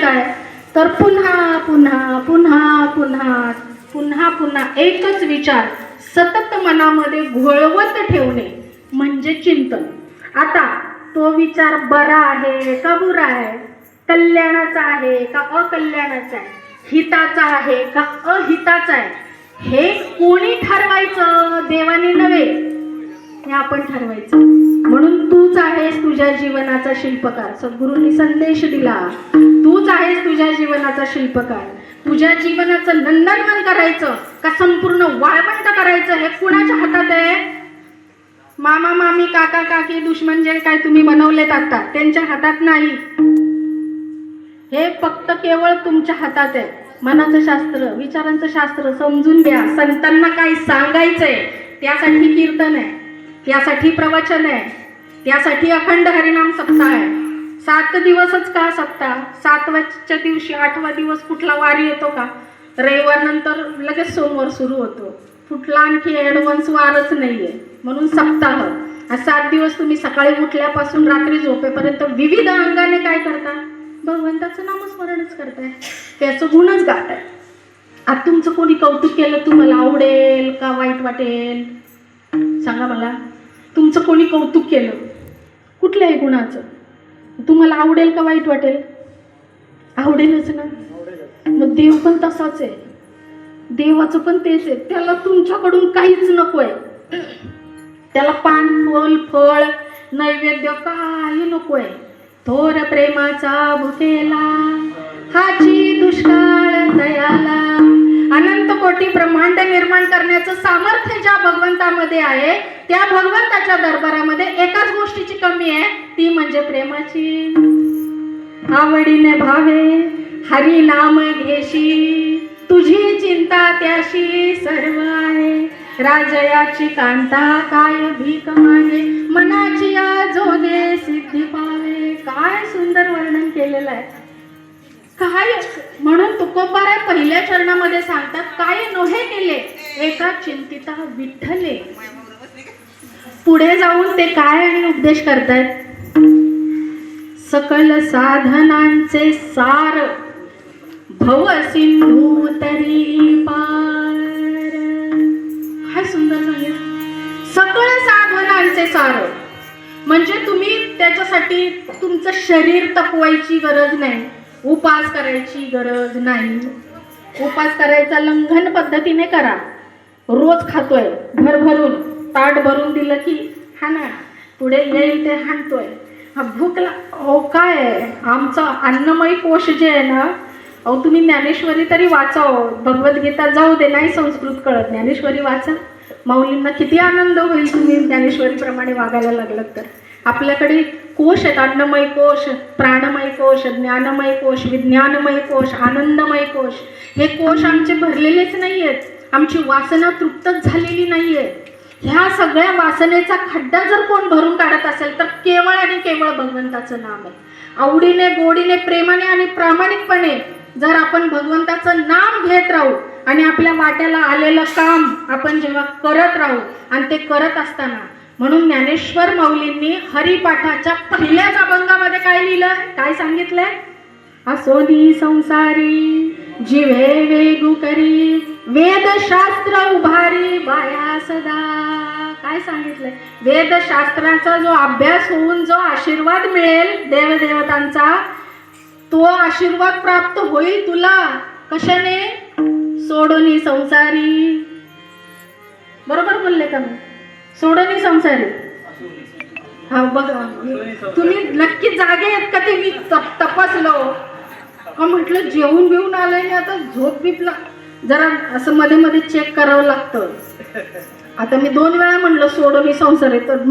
काय? तर पुन्हा पुन्हा पुन्हा पुन्हा पुन्हा पुन्हा एकच विचार सतत मनामध्ये घोळवत ठेवणे म्हणजे चिंतन. आता तो विचार बरा आहे का बुरा आहे, कल्याणाचा आहे का अकल्याणाचा आहे, हिताचा आहे का अहिताचा आहे, हे कोणी ठरवायचं? देवाने नव्हे, हे आपण ठरवायचं. म्हणून तूच आहेस तुझ्या जीवनाचा शिल्पकार. सद्गुरूंनी संदेश दिला, तूच आहेस तुझ्या जीवनाचा शिल्पकार. तुझ्या जीवनाचं नंदनवन करायचं का संपूर्ण वाळवंट करायचं हे कुणाच्या हातात आहे? मामा मामी काका काकी दुश्मन जे काय तुम्ही बनवलेत आता त्यांच्या हातात नाही. हे फक्त केवळ तुमच्या हातात आहे. मनाचं शास्त्र, विचारांचं शास्त्र समजून घ्या. संतांना काय सांगायचंय त्यासाठी कीर्तन आहे, त्यासाठी प्रवचन आहे, त्यासाठी अखंड हरिनाम सप्ताह आहे. 7 दिवसच का सप्ताह? 7व्या दिवशी 8वा दिवस कुठला वार येतो का? रविवार नंतर लगेच सोमवार सुरू होतो. कुठला आणखी ॲडव्हान्स वारच नाहीये. म्हणून सप्ताह. 7 दिवस तुम्ही सकाळी उठल्यापासून रात्री झोपेपर्यंत विविध अंगाने काय करता? भगवंताचं नामस्मरणच करताय, त्याचं गुणच गाताय. आता तुमचं कोणी कौतुक केलं तुम्हाला आवडेल का वाईट वाटेल? सांगा मला. तुमचं कोणी कौतुक केलं कुठल्याही गुणाचं तुम्हाला आवडेल का वाईट वाटेल? आवडेलच ना. मग देव पण तसाच आहे, देवाचं पण तेच आहे. त्याला तुमच्याकडून काहीच नकोय. त्याला पान फुल फळ नैवेद्य काही नकोय. थोर प्रेमाचा भुकेला हाची दुष्काळ दयाला. अनंत कोटी ब्रह्मांड निर्माण करण्याचं सामर्थ्य ज्या भगवंतामध्ये आहे त्या भगवंताच्या दरबारामध्ये एकाच गोष्टीची कमी आहे, ती म्हणजे प्रेमाची. आवडीने भावे हरी नाम घेशी, तुझी चिंता त्याशी सर्व आहे. राजयाची कांता काय भीक मागे, मनाची जोगे सिद्धी पावे. काय सुंदर वर्णन केलेलं आहे. काय म्हणून तुकोबाराय पहिल्या चरणामध्ये सांगतात, काय नोहे केले एका चिंतिता विठ्ठले. पुढे जाऊन ते काय आणि उपदेश करतायत? सकल साधनांचे सार भव सिंधू तरी पार. काय सुंदर सांगितलं. सकळ साधनांचे सार म्हणजे तुम्ही त्याच्यासाठी तुमचं शरीर तपवायची गरज नाही, उपास करायची गरज नाही. उपास करायचा लंघन पद्धतीने करा. रोज खातोय भरभरून, ताट भरून दिलं की हा ना पुढे येईल ते हाणतोय. हा भूकला हो काय आहे आमचं अन्नमय कोश जे आहे ना. अहो तुम्ही ज्ञानेश्वरी तरी वाचाव, भगवद्गीता जाऊ दे, नाही संस्कृत कळत, ज्ञानेश्वरी वाचा. माऊलींना किती आनंद होईल तुम्ही ज्ञानेश्वरीप्रमाणे वागायला लागलात तर. आपल्याकडे कोश आहेत, अन्नमय कोश, प्राणमय कोश, ज्ञानमय कोश, विज्ञानमय कोश, आनंदमय कोश. हे कोश आमचे भरलेलेच नाही आहेत. आमची वासना तृप्तच झालेली नाही आहे. ह्या सगळ्या वासनेचा खड्डा जर कोण भरून काढत असेल तर केवळ आणि केवळ भगवंताचं नाम आहे. आवडीने गोडीने प्रेमाने आणि प्रामाणिकपणे जर आपण भगवंताचं नाम घेत राहू आणि आपल्या वाट्याला आलेलं काम आपण जेव्हा करत राहू आणि ते करत असताना, म्हणून ज्ञानेश्वर माऊलींनी हरिपाठाच्या पहिल्याच अभंगामध्ये काय लिहिलं, काय सांगितलंय? असोनी संसारी जिवे वेगू करी, वेदशास्त्र उभारी बाया सदा. काय सांगितलंय? वेदशास्त्राचा जो अभ्यास होऊन जो आशीर्वाद मिळेल देवदेवतांचा, तो आशीर्वाद प्राप्त होईल तुला कशाने? सोडोनी संसारी. बरोबर बोलले का मी? सोडोनी संसारी. हा बघा, तुम्ही नक्की जागे आहेत का? ते मी तपासलो का म्हटलं जेवून बिवून आलंय ना, आता झोप बिपला जरा असं मध्ये मध्ये चेक करावं लागतं. आता मी 2 वेळा म्हणलं सोडोनी संसारी, तर